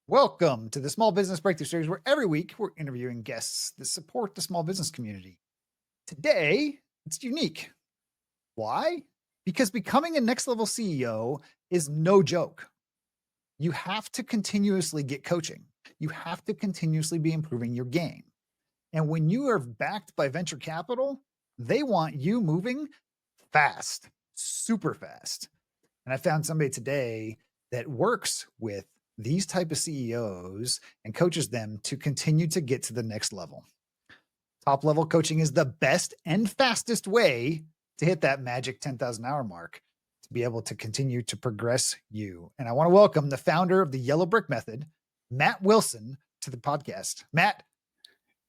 Welcome to the Small Business Breakthrough Series, where every week we're interviewing guests that support the small business community. Today, it's unique. Why? Because becoming a next level CEO is no joke. You have to continuously get coaching, you have to continuously be improving your game. And when you are backed by venture capital, they want you moving fast, super fast. And I found somebody today that works with these type of CEOs and coaches them to continue to get to the next level. Top level coaching is the best and fastest way to hit that magic 10,000 hour mark to be able to continue to progress you. And I want to welcome the founder of the Yellow Brick Method, Matt Wilson, to the podcast. Matt,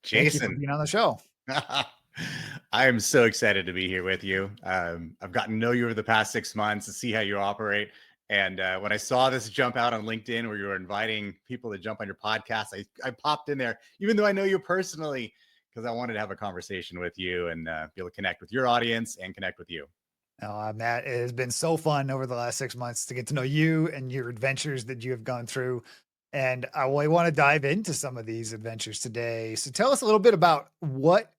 thank you for Jason, being on the show. I am so excited to be here with you. I've gotten to know you over the past 6 months to see how you operate. And when I saw this jump out on LinkedIn where you were inviting people to jump on your podcast, I popped in there, even though I know you personally, because I wanted to have a conversation with you and be able to connect with your audience and connect with you. Matt, it has been so fun over the last 6 months to get to know you and your adventures that you have gone through. And I want to dive into some of these adventures today. So tell us a little bit about what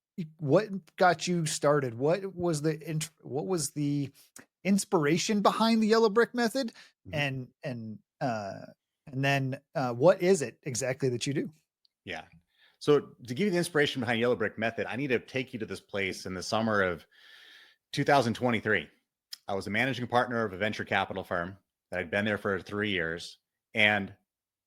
got you started. What was the inspiration behind the Yellow Brick Method, Mhm. and then what is it exactly that you do? Yeah. So to give you the inspiration behind Yellow Brick Method, I need to take you to this place in the summer of 2023. I was a managing partner of a venture capital firm that I'd been there for 3 years. And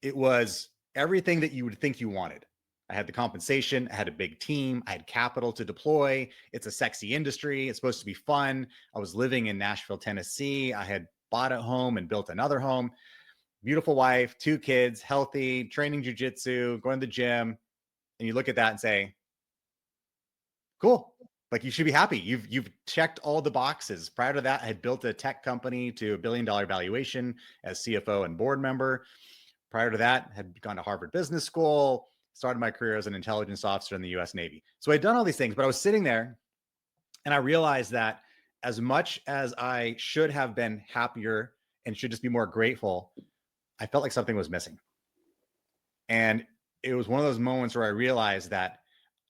it was everything that you would think you wanted. I had the compensation, I had a big team, I had capital to deploy. It's a sexy industry. It's supposed to be fun. I was living in Nashville, Tennessee. I had bought a home and built another home. Beautiful wife, 2 kids, healthy, training jujitsu, going to the gym. And you look at that and say, cool. Like you should be happy. You've checked all the boxes. Prior to that, I had built a tech company to $1 billion valuation as CFO and board member. Prior to that, had gone to Harvard Business School, started my career as an intelligence officer in the US Navy. So I'd done all these things, but I was sitting there and I realized that as much as I should have been happier and should just be more grateful, I felt like something was missing. And it was one of those moments where I realized that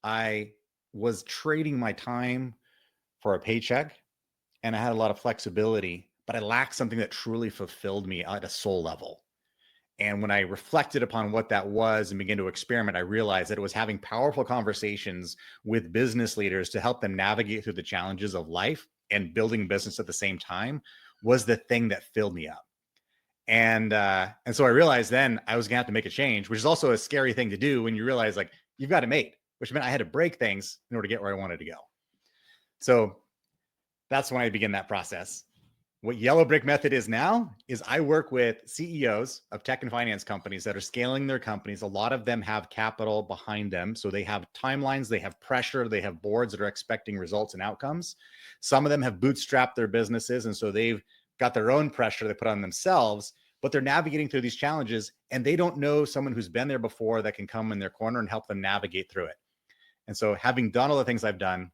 I was trading my time for a paycheck and I had a lot of flexibility, but I lacked something that truly fulfilled me at a soul level. And when I reflected upon what that was and began to experiment, I realized that it was having powerful conversations with business leaders to help them navigate through the challenges of life and building business at the same time was the thing that filled me up. And so I realized then I was gonna have to make a change, which is also a scary thing to do when you realize like you've got to mate, which meant I had to break things in order to get where I wanted to go. So that's when I began that process. What Yellow Brick Method is now is I work with CEOs of tech and finance companies that are scaling their companies. A lot of them have capital behind them. So they have timelines, they have pressure, they have boards that are expecting results and outcomes. Some of them have bootstrapped their businesses. And so they've got their own pressure they put on themselves, but they're navigating through these challenges and they don't know someone who's been there before that can come in their corner and help them navigate through it. And so having done all the things I've done,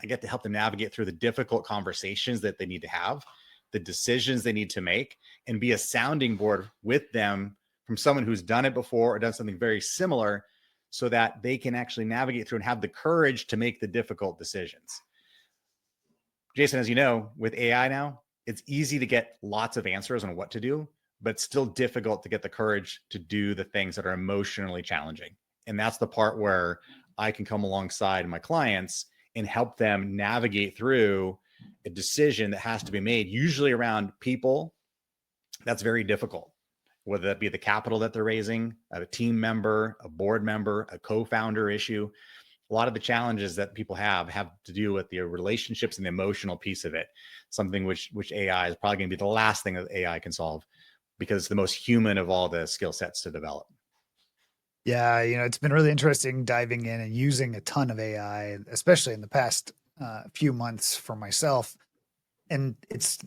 I get to help them navigate through the difficult conversations that they need to have, the decisions they need to make, and be a sounding board with them from someone who's done it before or done something very similar so that they can actually navigate through and have the courage to make the difficult decisions. Jason, as you know, with AI now, it's easy to get lots of answers on what to do, but it's still difficult to get the courage to do the things that are emotionally challenging. And that's the part where I can come alongside my clients and help them navigate through a decision that has to be made, usually around people. That's very difficult, whether that be the capital that they're raising, a team member, a board member, a co-founder issue. A lot of the challenges that people have to do with the relationships and the emotional piece of it, something which AI is probably going to be the last thing that AI can solve because it's the most human of all the skill sets to develop. Yeah, it's been really interesting diving in and using a ton of AI, especially in the past few months for myself. And it's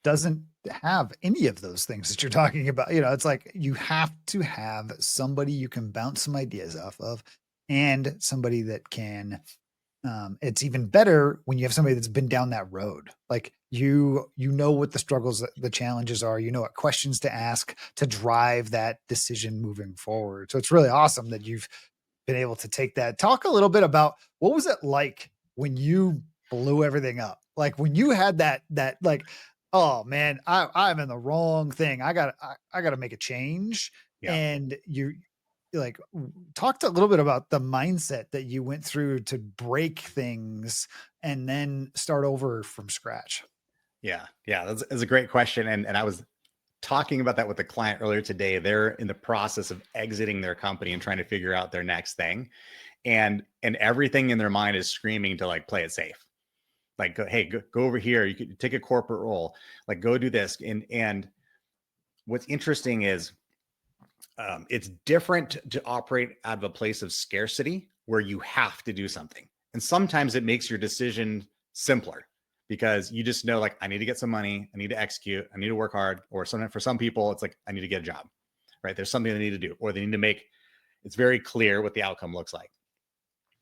doesn't have any of those things that you're talking about. It's like you have to have somebody you can bounce some ideas off of and somebody that can It's even better when you have somebody that's been down that road. Like you know what the struggles, the challenges are, you know what questions to ask to drive that decision moving forward. So it's really awesome that you've been able to take that. Talk a little bit about what was it like when you blew everything up? Like when you had that like, oh man, I'm in the wrong thing. I got to make a change. Yeah. And you like talked a little bit about the mindset that you went through to break things and then start over from scratch. Yeah. Yeah. That's a great question. And I was talking about that with a client earlier today. They're in the process of exiting their company and trying to figure out their next thing. And everything in their mind is screaming to like play it safe. Like, hey, go over here. You could take a corporate role, like go do this. And what's interesting is it's different to operate out of a place of scarcity where you have to do something. And sometimes it makes your decision simpler because you just know, like, I need to get some money, I need to execute, I need to work hard. Or sometimes for some people, it's like, I need to get a job, right? There's something they need to do, or they need to make it's very clear what the outcome looks like.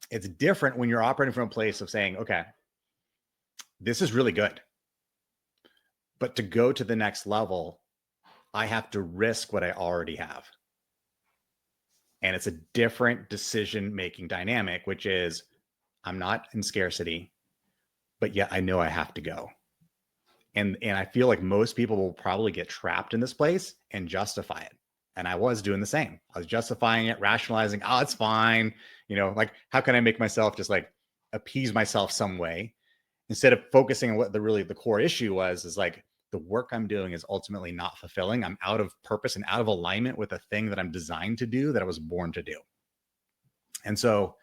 It's different when you're operating from a place of saying, okay, this is really good. But to go to the next level, I have to risk what I already have. And it's a different decision-making dynamic, which is I'm not in scarcity, but yet I know I have to go. And I feel like most people will probably get trapped in this place and justify it. And I was doing the same. I was justifying it, rationalizing, oh, it's fine. Like, how can I make myself just like appease myself some way instead of focusing on what the core issue was, is like the work I'm doing is ultimately not fulfilling. I'm out of purpose and out of alignment with the thing that I'm designed to do, that I was born to do. And so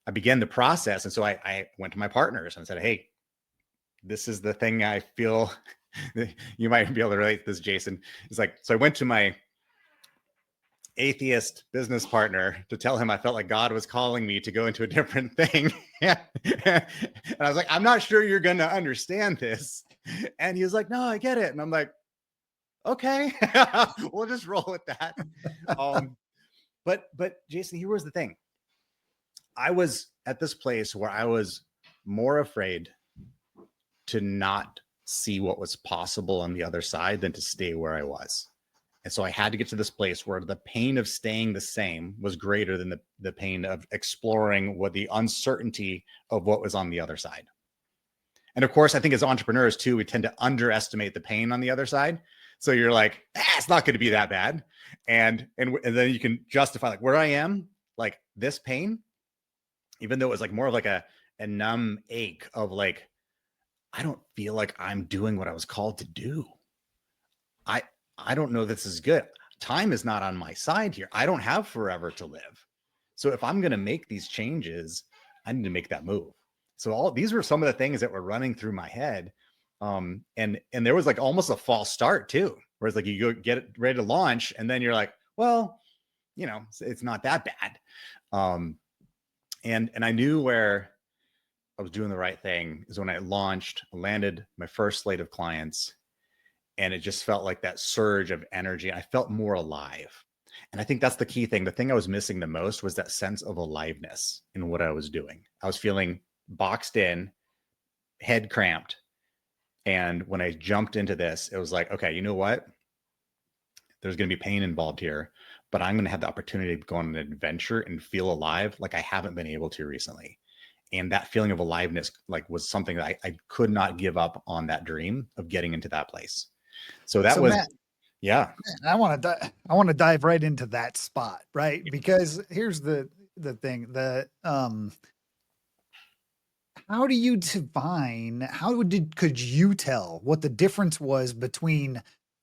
I began the process. And so I went to my partners and said, hey, this is the thing I feel you might be able to relate to this, Jason. It's like, so I went to my atheist business partner to tell him I felt like God was calling me to go into a different thing. And I was like, I'm not sure you're going to understand this. And he was like, no, I get it. And I'm like, okay, we'll just roll with that. But Jason, here was the thing. I was at this place where I was more afraid to not see what was possible on the other side than to stay where I was. And so I had to get to this place where the pain of staying the same was greater than the pain of exploring what the uncertainty of what was on the other side. And of course, I think as entrepreneurs too, we tend to underestimate the pain on the other side. So you're like, it's not going to be that bad. And then you can justify like where I am, like this pain, even though it was like more of like a numb ache of like, I don't feel like I'm doing what I was called to do. I don't know this is good. Time is not on my side here. I don't have forever to live. So if I'm going to make these changes, I need to make that move. So all these were some of the things that were running through my head. And there was like almost a false start too, where it's like you go get it ready to launch and then you're like, well, it's not that bad. And I knew where I was doing the right thing is when I launched, landed my first slate of clients. And it just felt like that surge of energy. I felt more alive. And I think that's the key thing. The thing I was missing the most was that sense of aliveness in what I was doing. I was feeling boxed in, head cramped. And when I jumped into this, it was like, okay, you know what? There's going to be pain involved here, but I'm going to have the opportunity to go on an adventure and feel alive like I haven't been able to recently. And that feeling of aliveness like was something that I could not give up on, that dream of getting into that place. So that was, Matt, yeah. I want to dive right into that spot, right? Because here's the thing that how do you define, could you tell what the difference was between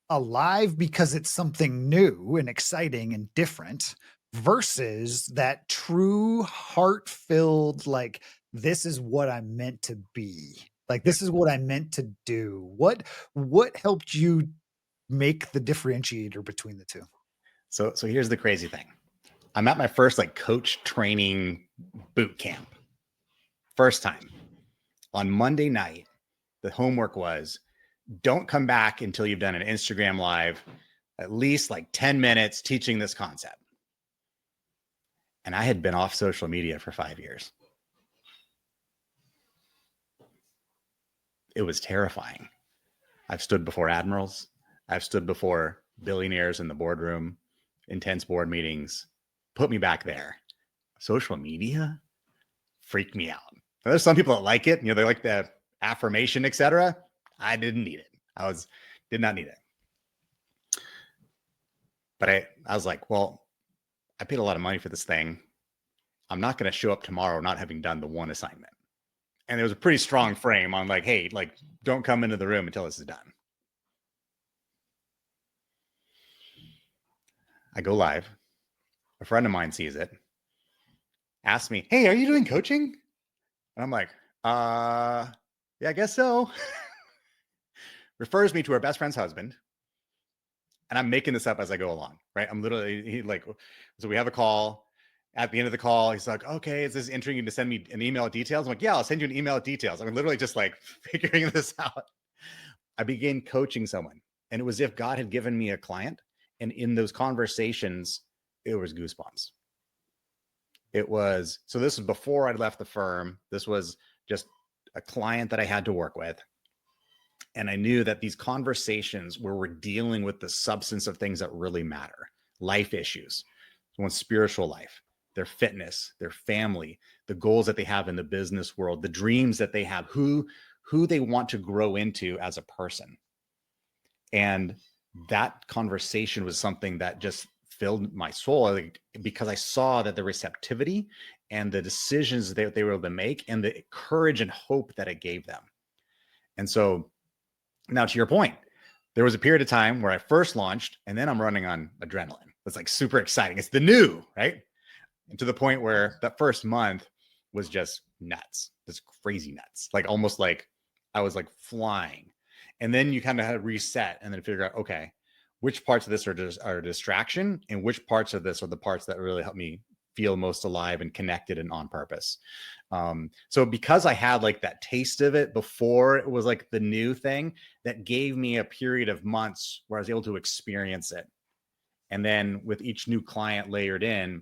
alive because it's something new and exciting and different versus that true heart-filled, like, this is what I'm meant to be. Like, this is what I meant to do. What helped you make the differentiator between the two? So here's the crazy thing. I'm at my first like coach training boot camp. First time. On Monday night, the homework was don't come back until you've done an Instagram live, at least like 10 minutes teaching this concept. And I had been off social media for 5 years. it was terrifying. I've stood before admirals. I've stood before billionaires in the boardroom, intense board meetings. Put me back there. Social media freaked me out. Now, there's some people that like it. They like the affirmation, etc. I didn't need it. Did not need it. But I was like, well, I paid a lot of money for this thing. I'm not going to show up tomorrow not having done the one assignment. And there was a pretty strong frame on like, hey, like, don't come into the room until this is done. I go live. A friend of mine sees it, asks me, hey, are you doing coaching? And I'm like, yeah, I guess so. Refers me to her best friend's husband. And I'm making this up as I go along, right? I'm literally so we have a call. At the end of the call, he's like, okay, is this entering you to send me an email with details? I'm like, yeah, I'll send you an email with details. I'm literally just like figuring this out. I began coaching someone, and it was as if God had given me a client. And in those conversations, it was goosebumps. So this was before I'd left the firm. This was just a client that I had to work with. And I knew that these conversations where we're dealing with the substance of things that really matter, life issues, someone's spiritual life, their fitness, their family, the goals that they have in the business world, the dreams that they have, who they want to grow into as a person. And that conversation was something that just filled my soul, because I saw that the receptivity and the decisions that they were able to make and the courage and hope that it gave them. And so now to your point, there was a period of time where I first launched, and then I'm running on adrenaline. It's like super exciting. It's the new, right? And to the point where that first month was just nuts, just crazy nuts, like almost like I was like flying. And then you kind of had to reset and then figure out, okay, which parts of this are a distraction and which parts of this are the parts that really help me feel most alive and connected and on purpose. So because I had like that taste of it before it was like the new thing, that gave me a period of months where I was able to experience it. And then with each new client layered in,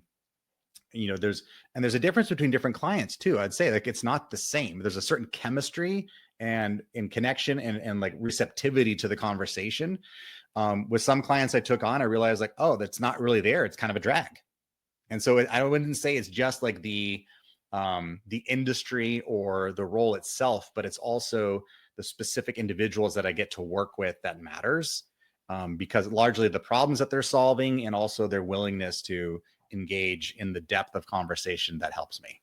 there's a difference between different clients too. I'd say like it's not the same. There's a certain chemistry and in connection and like receptivity to the conversation. With some clients I took on, I realized like, oh, that's not really there. It's kind of a drag. And so I wouldn't say it's just like the industry or the role itself, but it's also the specific individuals that I get to work with that matters, because largely the problems that they're solving and also their willingness to engage in the depth of conversation that helps me.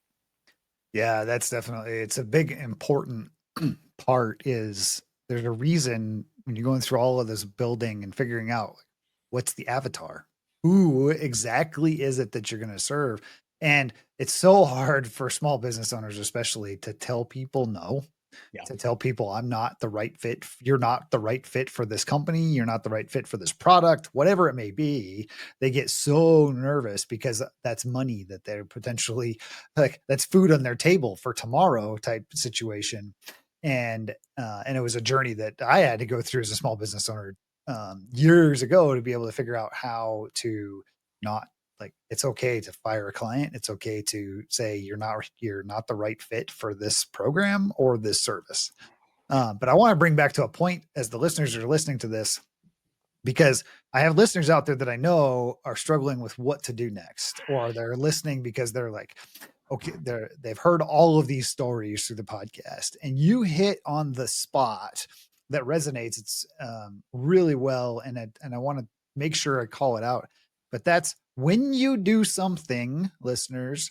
Yeah, it's a big, important part. Is there's a reason when you're going through all of this building and figuring out what's the avatar, who exactly is it that you're going to serve. And it's so hard for small business owners, especially, to tell people no, to tell people I'm not the right fit. You're not the right fit for this company. You're not the right fit for this product, whatever it may be. They get so nervous because that's money that they're potentially like, that's food on their table for tomorrow type situation. And it was a journey that I had to go through as a small business owner years ago to be able to figure out how to not, like, it's okay to fire a client. It's okay to say you're not the right fit for this program or this service. But I want to bring back to a point as the listeners are listening to this, because I have listeners out there that I know are struggling with what to do next, or they're listening because they're like, okay, they've heard all of these stories through the podcast, and you hit on the spot that resonates. It's really well. And I want to make sure I call it out, but that's when you do something, listeners,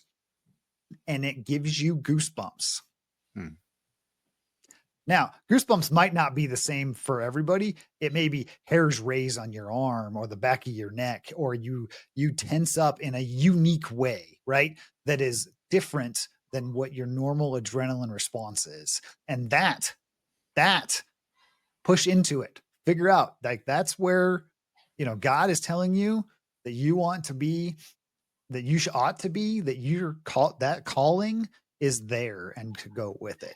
and it gives you goosebumps. Now, goosebumps might not be the same for everybody. It may be hairs raise on your arm or the back of your neck, or you tense up in a unique way, right? That is different than what your normal adrenaline response is. And that push into it, figure out, like, that's where, God is telling you that you want to be, that you ought to be, that that calling is there, and to go with it.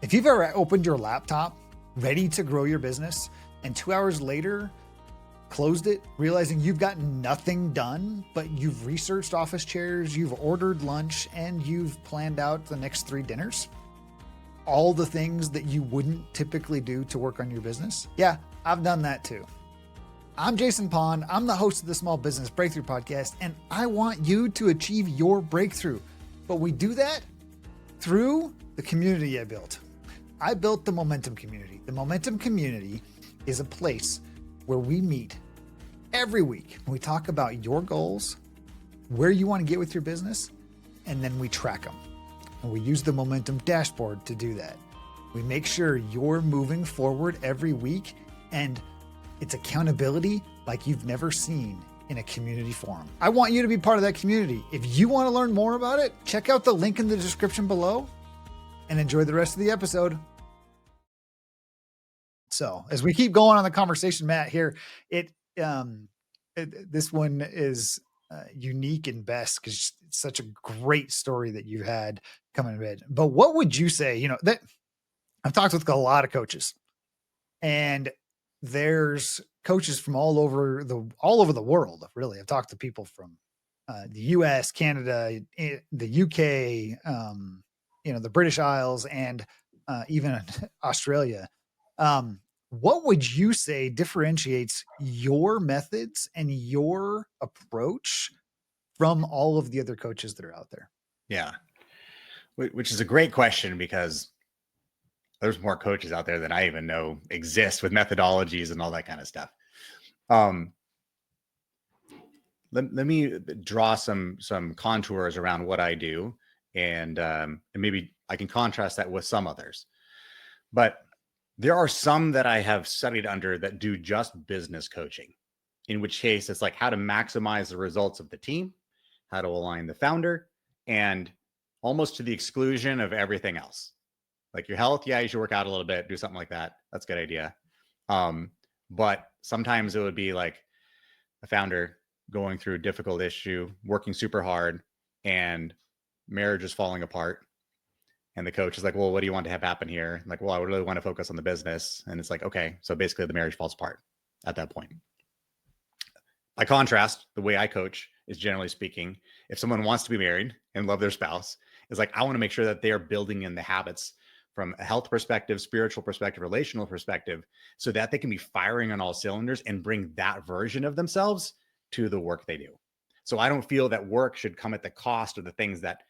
If you've ever opened your laptop ready to grow your business, and 2 hours later closed it, realizing you've gotten nothing done, but you've researched office chairs, you've ordered lunch, and you've planned out the next 3 dinners? All the things that you wouldn't typically do to work on your business? Yeah, I've done that too. I'm Jason Pond. I'm the host of the Small Business Breakthrough Podcast, and I want you to achieve your breakthrough. But we do that through the community I built. I built the Momentum Community. The Momentum Community is a place where we meet every week. We talk about your goals, where you want to get with your business, and then we track them. And we use the Momentum dashboard to do that. We make sure you're moving forward every week, and it's accountability like you've never seen in a community forum. I want you to be part of that community. If you want to learn more about it, check out the link in the description below and enjoy the rest of the episode. So as we keep going on the conversation, Matt, here, this one is unique and best because it's such a great story that you had coming to bed. But what would you say, that I've talked with a lot of coaches, and there's coaches from all over the world. Really, I've talked to people from the US, Canada, the UK, the British Isles, and even Australia. What would you say differentiates your methods and your approach from all of the other coaches that are out there? Yeah, which is a great question, because there's more coaches out there than I even know exist with methodologies and all that kind of stuff. Let me draw some contours around what I do, and maybe I can contrast that with some others. But there are some that I have studied under that do just business coaching, in which case it's like how to maximize the results of the team, how to align the founder, and almost to the exclusion of everything else. Like your health, yeah, you should work out a little bit, do something like that. That's a good idea. But sometimes it would be like a founder going through a difficult issue, working super hard, and marriage is falling apart. And the coach is like, well, what do you want to have happen here? I'm like, well, I really want to focus on the business. And it's like, okay, so basically the marriage falls apart at that point. By contrast, the way I coach is, generally speaking, if someone wants to be married and love their spouse, it's like, I want to make sure that they are building in the habits from a health perspective, spiritual perspective, relational perspective, so that they can be firing on all cylinders and bring that version of themselves to the work they do. So I don't feel that work should come at the cost of the things that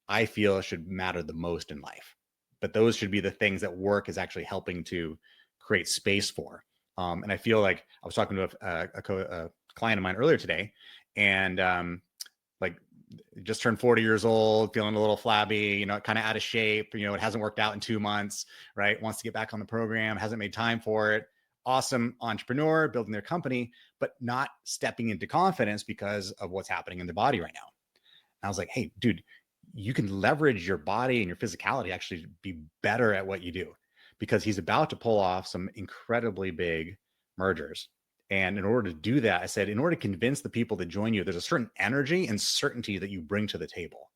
I feel should matter the most in life. But those should be the things that work is actually helping to create space for. And I feel like I was talking to a client of mine earlier today, and just turned 40 years old, feeling a little flabby, kind of out of shape. It hasn't worked out in 2 months, right? Wants to get back on the program, hasn't made time for it. Awesome entrepreneur, building their company, but not stepping into confidence because of what's happening in their body right now. And I was like, hey, dude, you can leverage your body and your physicality actually be better at what you do, because he's about to pull off some incredibly big mergers. And in order to do that, I said, in order to convince the people that join you, there's a certain energy and certainty that you bring to the table.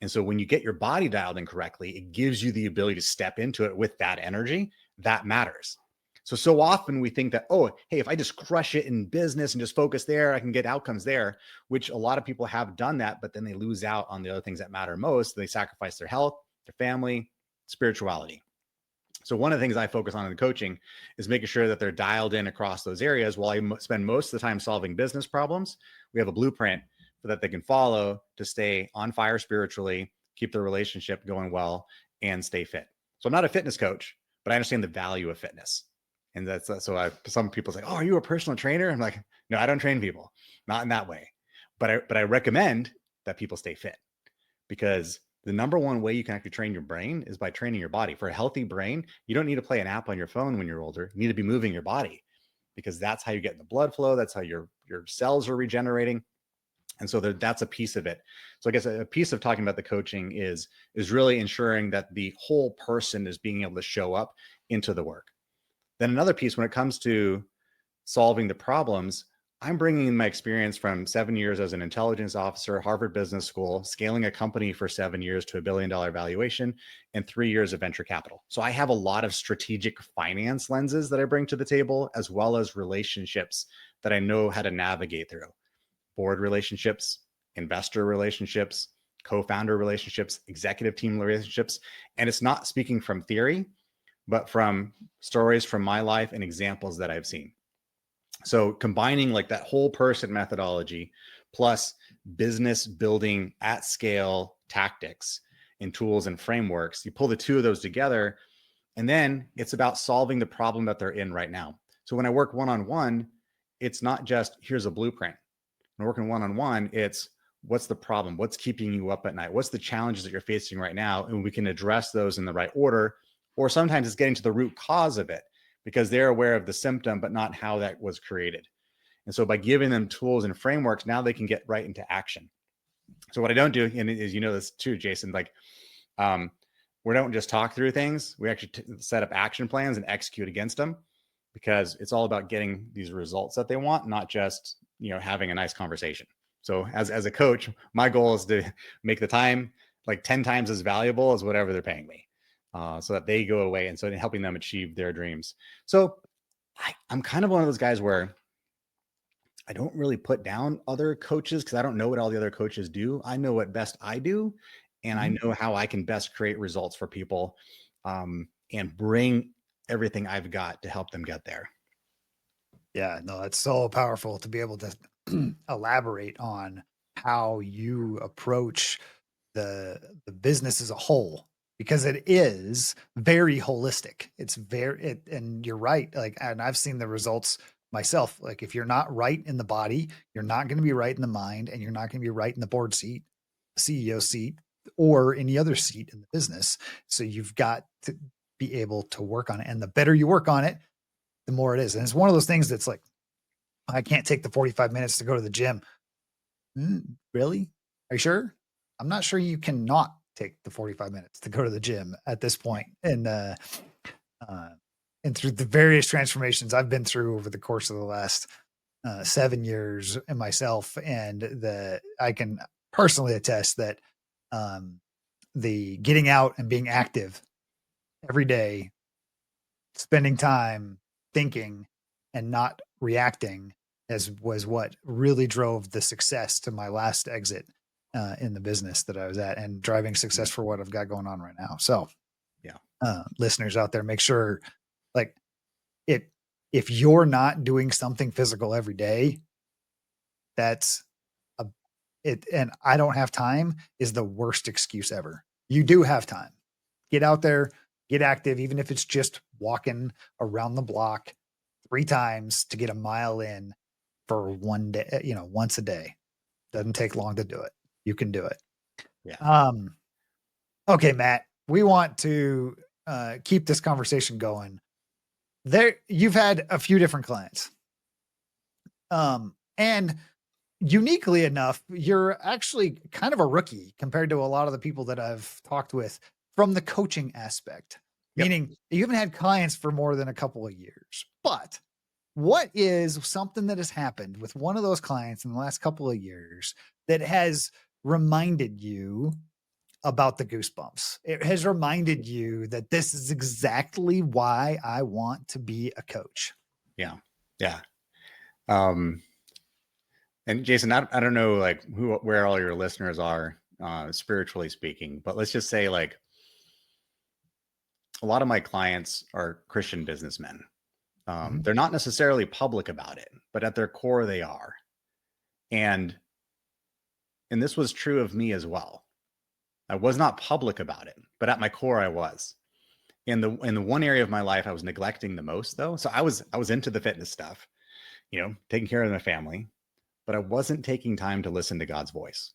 And so when you get your body dialed in correctly, it gives you the ability to step into it with that energy. That matters. So often we think that, oh, hey, if I just crush it in business and just focus there, I can get outcomes there, which a lot of people have done that, but then they lose out on the other things that matter most. They sacrifice their health, their family, spirituality. So one of the things I focus on in the coaching is making sure that they're dialed in across those areas. While I spend most of the time solving business problems, we have a blueprint that they can follow to stay on fire spiritually, keep their relationship going well, and stay fit. So I'm not a fitness coach, but I understand the value of fitness. And that's so some people say, oh, are you a personal trainer? I'm like, no, I don't train people, not in that way. But I recommend that people stay fit, because the number one way you can actually train your brain is by training your body. For a healthy brain, you don't need to play an app on your phone when you're older. You need to be moving your body, because that's how you get in the blood flow. That's how your cells are regenerating. And so that's a piece of it. So I guess a piece of talking about the coaching is really ensuring that the whole person is being able to show up into the work. Then another piece, when it comes to solving the problems, I'm bringing in my experience from 7 years as an intelligence officer, Harvard Business School, scaling a company for 7 years to $1 billion valuation, and 3 years of venture capital. So I have a lot of strategic finance lenses that I bring to the table, as well as relationships that I know how to navigate through: board relationships, investor relationships, co-founder relationships, executive team relationships. And it's not speaking from theory, but from stories from my life and examples that I've seen. So combining like that whole person methodology plus business building at scale tactics and tools and frameworks, you pull the two of those together, and then it's about solving the problem that they're in right now. So when I work one-on-one, it's not just here's a blueprint. When I'm working one-on-one, it's what's the problem? What's keeping you up at night? What's the challenges that you're facing right now? And we can address those in the right order. Or sometimes it's getting to the root cause of it, because they're aware of the symptom, but not how that was created. And so by giving them tools and frameworks, now they can get right into action. So what I don't do, and as you know this too, Jason, like we don't just talk through things. We actually set up action plans and execute against them, because it's all about getting these results that they want, not just, having a nice conversation. So as a coach, my goal is to make the time like 10 times as valuable as whatever they're paying me. So that they go away, and so helping them achieve their dreams. So I'm kind of one of those guys where I don't really put down other coaches, because I don't know what all the other coaches do. I know what best I do, and I know how I can best create results for people, and bring everything I've got to help them get there. Yeah, no, it's so powerful to be able to elaborate on how you approach the business as a whole, because it is very holistic. It's and you're right. Like, and I've seen the results myself. Like, if you're not right in the body, you're not going to be right in the mind, and you're not going to be right in the board seat, CEO seat, or any other seat in the business. So you've got to be able to work on it. And the better you work on it, the more it is. And it's one of those things that's like, I can't take the 45 minutes to go to the gym. Really? Are you sure? I'm not sure you cannot take the 45 minutes to go to the gym at this point. And through the various transformations I've been through over the course of the last 7 years and myself, and I can personally attest that the getting out and being active every day, spending time thinking and not reacting, was what really drove the success to my last exit in the business that I was at, and driving success for what I've got going on right now. So Yeah. Listeners out there, make sure, like, if you're not doing something physical every day, that's it. And I don't have time is the worst excuse ever. You do have time. Get out there, get active, even if it's just walking around the block 3 times to get a mile in for one day, once a day. Doesn't take long to do it. You can do it. Yeah. Okay, Matt, we want to keep this conversation going. You've had a few different clients. And uniquely enough, you're actually kind of a rookie compared to a lot of the people that I've talked with from the coaching aspect, meaning you haven't had clients for more than a couple of years. But what is something that has happened with one of those clients in the last couple of years that has reminded you about the goosebumps? It has reminded you that this is exactly why I want to be a coach. Yeah. Yeah. And Jason, I don't know like where all your listeners are, spiritually speaking, but let's just say like a lot of my clients are Christian businessmen. They're not necessarily public about it, but at their core they are. And this was true of me as well. I was not public about it, but at my core I was. In the one area of my life I was neglecting the most, though. So I was into the fitness stuff, taking care of my family, but I wasn't taking time to listen to God's voice.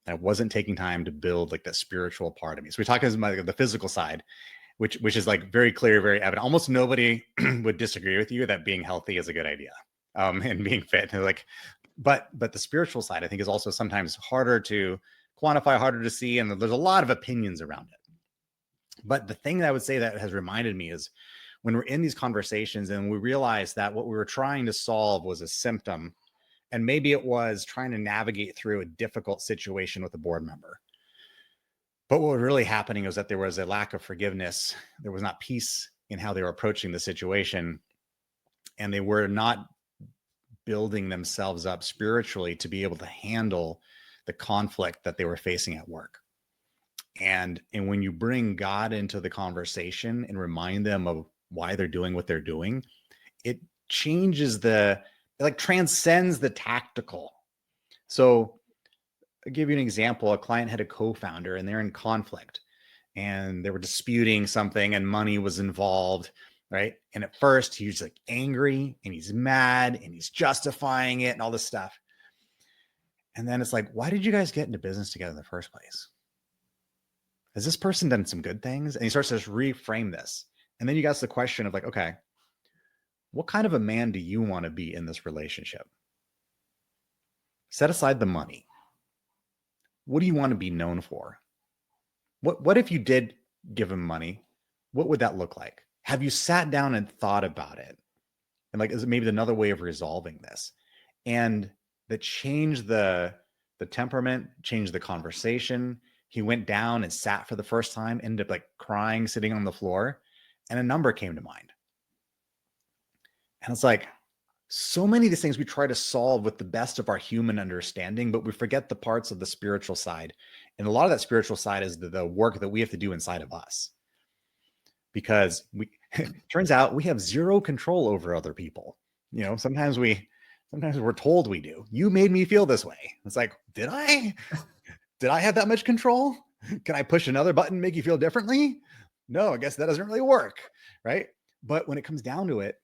I wasn't taking time to build like that spiritual part of me. So we talk about the physical side, which is like very clear, very evident. Almost nobody would disagree with you that being healthy is a good idea, and being fit. And like, but the spiritual side, I think, is also sometimes harder to quantify, harder to see, and there's a lot of opinions around it. But the thing that I would say that has reminded me is when we're in these conversations and we realize that what we were trying to solve was a symptom, And maybe it was trying to navigate through a difficult situation with a board member. But what was really happening was that there was a lack of forgiveness. There was not peace in how they were approaching the situation. And they were not building themselves up spiritually to be able to handle the conflict that they were facing at work. And when you bring God into the conversation and remind them of why they're doing what they're doing, it changes transcends the tactical. So I'll give you an example. A client had a co-founder and they're in conflict and they were disputing something and money was involved, right? And at first he was like angry and he's mad and he's justifying it and all this stuff. And then it's like, why did you guys get into business together in the first place? Has this person done some good things? And he starts to just reframe this. And then you ask the question of like, okay, what kind of a man do you want to be in this relationship? Set aside the money. What do you want to be known for? What if you did give him money? What would that look like? Have you sat down and thought about it? And like, is it maybe another way of resolving this? And that changed the temperament, changed the conversation. He went down and sat for the first time, ended up like crying, sitting on the floor, and a number came to mind. And it's like, so many of these things we try to solve with the best of our human understanding, but we forget the parts of the spiritual side. And a lot of that spiritual side is the work that we have to do inside of us. Because it turns out we have zero control over other people. You know, sometimes we're told we do. You made me feel this way. It's like, did I? Did I have that much control? Can I push another button, make you feel differently? No, I guess that doesn't really work, right? But when it comes down to it,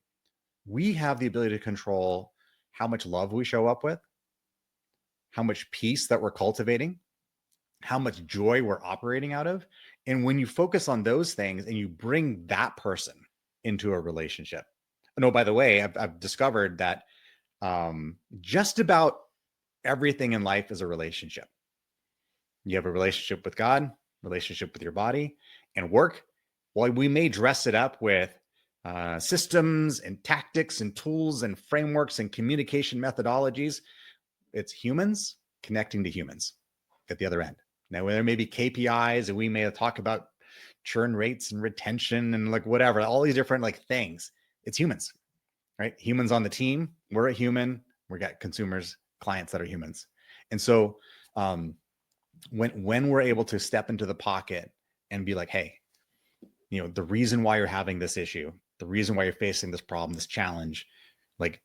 we have the ability to control how much love we show up with, how much peace that we're cultivating, how much joy we're operating out of. And when you focus on those things and you bring that person into a relationship. And oh, by the way, I've discovered that just about everything in life is a relationship. You have a relationship with God, relationship with your body, and work. While we may dress it up with systems and tactics and tools and frameworks and communication methodologies, it's humans connecting to humans at the other end. Now, there may be KPIs and we may talk about churn rates and retention and like whatever, all these different like things. It's humans, right? Humans on the team. We're a human. We got consumers, clients that are humans. And so when we're able to step into the pocket and be like, hey, you know, the reason why you're having this issue, the reason why you're facing this problem, this challenge, like,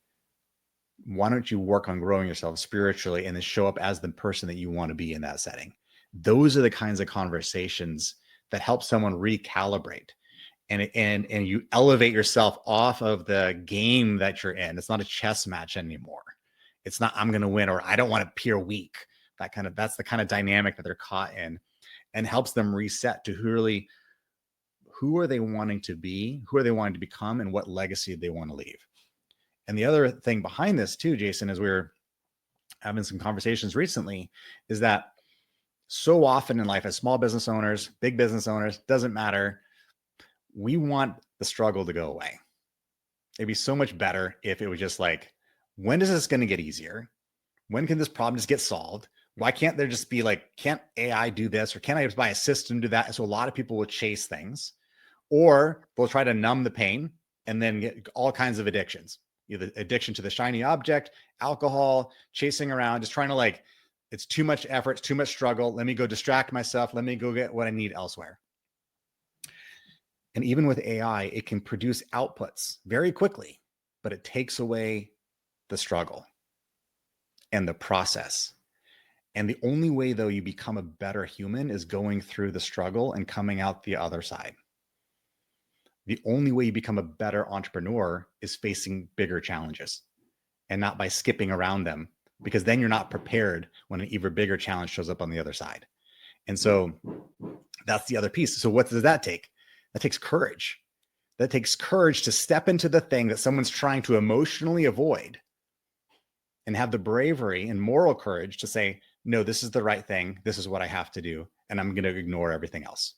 why don't you work on growing yourself spiritually and then show up as the person that you want to be in that setting? Those are the kinds of conversations that help someone recalibrate and you elevate yourself off of the game that you're in. It's not a chess match anymore. It's not, I'm going to win, or I don't want to appear weak. That's the kind of dynamic that they're caught in, and helps them reset to who are they wanting to be? Who are they wanting to become? And what legacy they want to leave? And the other thing behind this too, Jason, as we were having some conversations recently, is that so often in life, as small business owners, big business owners, doesn't matter, we want the struggle to go away. It'd be so much better if it was just like, when is this going to get easier? When can this problem just get solved? Why can't there just be like, can't AI do this? Or can't I just buy a system to do that? So a lot of people will chase things, or they'll try to numb the pain and then get all kinds of addictions. Either addiction to the shiny object, alcohol, chasing around, just trying to like, it's too much effort, it's too much struggle. Let me go distract myself. Let me go get what I need elsewhere. And even with AI, it can produce outputs very quickly, but it takes away the struggle and the process. And the only way, though, you become a better human is going through the struggle and coming out the other side. The only way you become a better entrepreneur is facing bigger challenges and not by skipping around them, because then you're not prepared when an even bigger challenge shows up on the other side. And so that's the other piece. So what does that take? That takes courage. That takes courage to step into the thing that someone's trying to emotionally avoid and have the bravery and moral courage to say, no, this is the right thing. This is what I have to do. And I'm going to ignore everything else.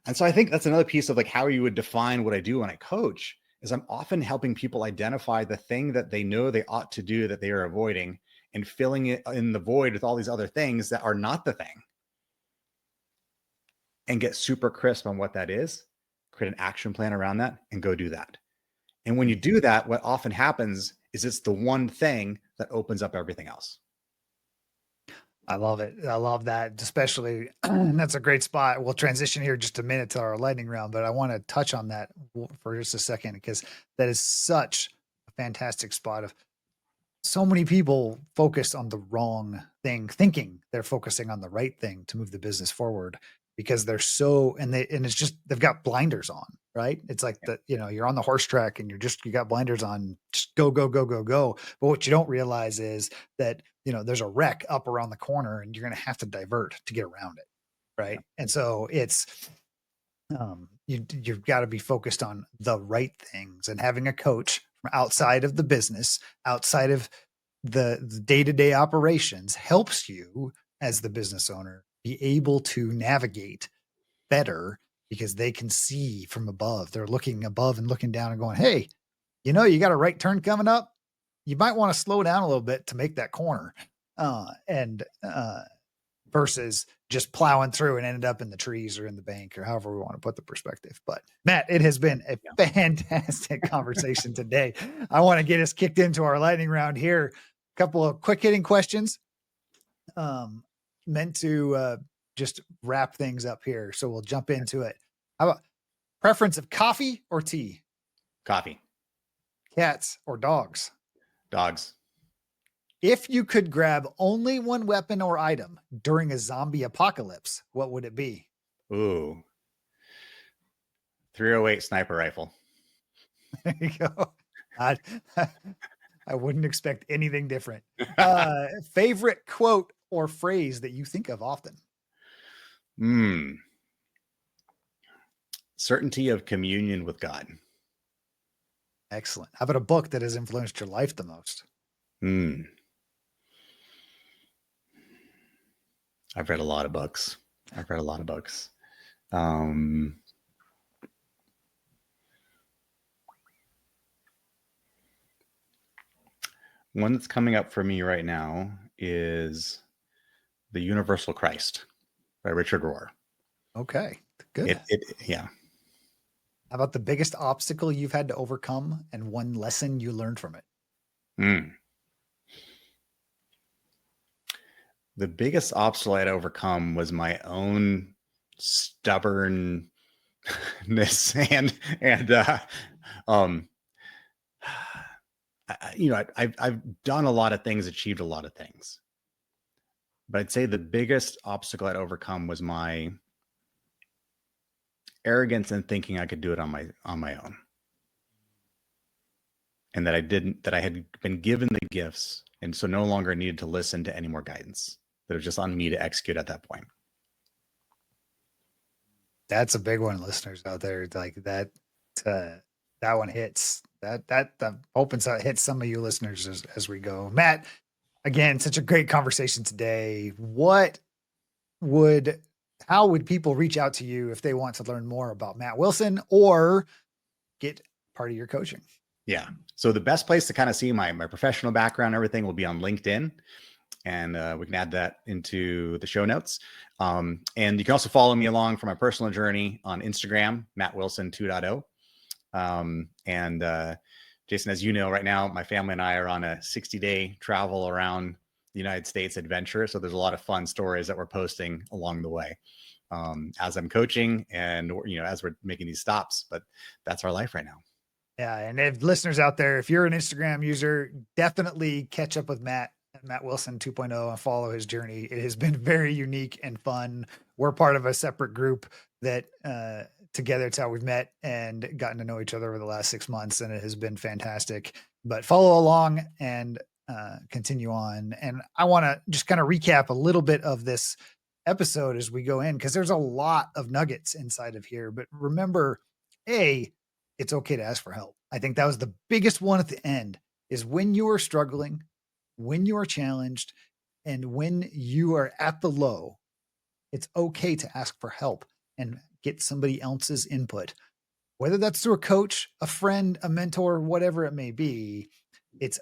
And so I think that's another piece of like how you would define what I do when I coach, is I'm often helping people identify the thing that they know they ought to do that they are avoiding and filling it in the void with all these other things that are not the thing, and get super crisp on what that is, create an action plan around that, and go do that. And when you do that, what often happens is it's the one thing that opens up everything else. I love it. I love that, especially that's a great spot. We'll transition here just a minute to our lightning round, but I want to touch on that for just a second because that is such a fantastic spot of so many people focused on the wrong thing, thinking they're focusing on the right thing to move the business forward because they're so, and it's just, they've got blinders on, right? It's like Yeah. you're on the horse track and you got blinders on, just go, go, go, go, go. But what you don't realize is that, there's a wreck up around the corner and you're going to have to divert to get around it. Right. And so it's, you've got to be focused on the right things, and having a coach from outside of the business, outside of the day-to-day operations helps you as the business owner be able to navigate better because they can see from above. They're looking above and looking down and going, hey, you got a right turn coming up. You might want to slow down a little bit to make that corner. Versus just plowing through and ended up in the trees or in the bank or however we want to put the perspective. But Matt, it has been a fantastic conversation today. I want to get us kicked into our lightning round here. A couple of quick hitting questions meant to just wrap things up here. So we'll jump into it. How about preference of coffee or tea? Coffee. Cats or dogs? Dogs. If you could grab only one weapon or item during a zombie apocalypse, what would it be? Ooh. 308 sniper rifle. There you go. I wouldn't expect anything different. Favorite quote or phrase that you think of often? Certainty of communion with God. Excellent. How about a book that has influenced your life the most? I've read a lot of books. One that's coming up for me right now is The Universal Christ by Richard Rohr. Okay, good. Yeah. How about the biggest obstacle you've had to overcome and one lesson you learned from it? The biggest obstacle I had to overcome was my own stubbornness and I've done a lot of things, achieved a lot of things, but I'd say the biggest obstacle I'd overcome was my arrogance and thinking I could do it on my own, and that I had been given the gifts and so no longer needed to listen to any more guidance. That it was just on me to execute at that point. That's a big one, listeners out there. Like that one hits. That opens up, hits some of you listeners as we go. Matt, again, such a great conversation today. How would people reach out to you if they want to learn more about Matt Wilson or get part of your coaching? Yeah. So the best place to kind of see my professional background, everything will be on LinkedIn. And we can add that into the show notes. And you can also follow me along for my personal journey on Instagram, Matt Wilson 2.0. And Jason, as you know, right now, my family and I are on a 60-day travel around the United States adventure. So there's a lot of fun stories that we're posting along the way as I'm coaching and, as we're making these stops. But that's our life right now. Yeah. And if listeners out there, if you're an Instagram user, definitely catch up with Matt Wilson 2.0 and follow his journey. It has been very unique and fun. We're part of a separate group that together it's how we've met and gotten to know each other over the last 6 months. And it has been fantastic, but follow along and continue on. And I want to just kind of recap a little bit of this episode as we go in, because there's a lot of nuggets inside of here, but remember, it's okay to ask for help. I think that was the biggest one at the end, is when you are struggling, when you are challenged, and when you are at the low, it's okay to ask for help and get somebody else's input. whether that's through a coach, a friend, a mentor, whatever it may be, it's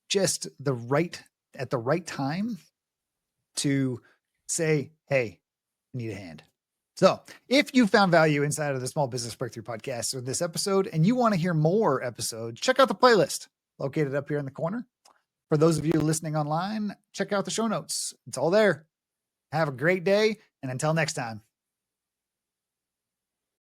just at the right time to say, hey, I need a hand. So if you found value inside of the Small Business Breakthrough podcast or this episode, and you want to hear more episodes, check out the playlist located up here in the corner. For those of you listening online, check out the show notes. It's all there. Have a great day. And until next time.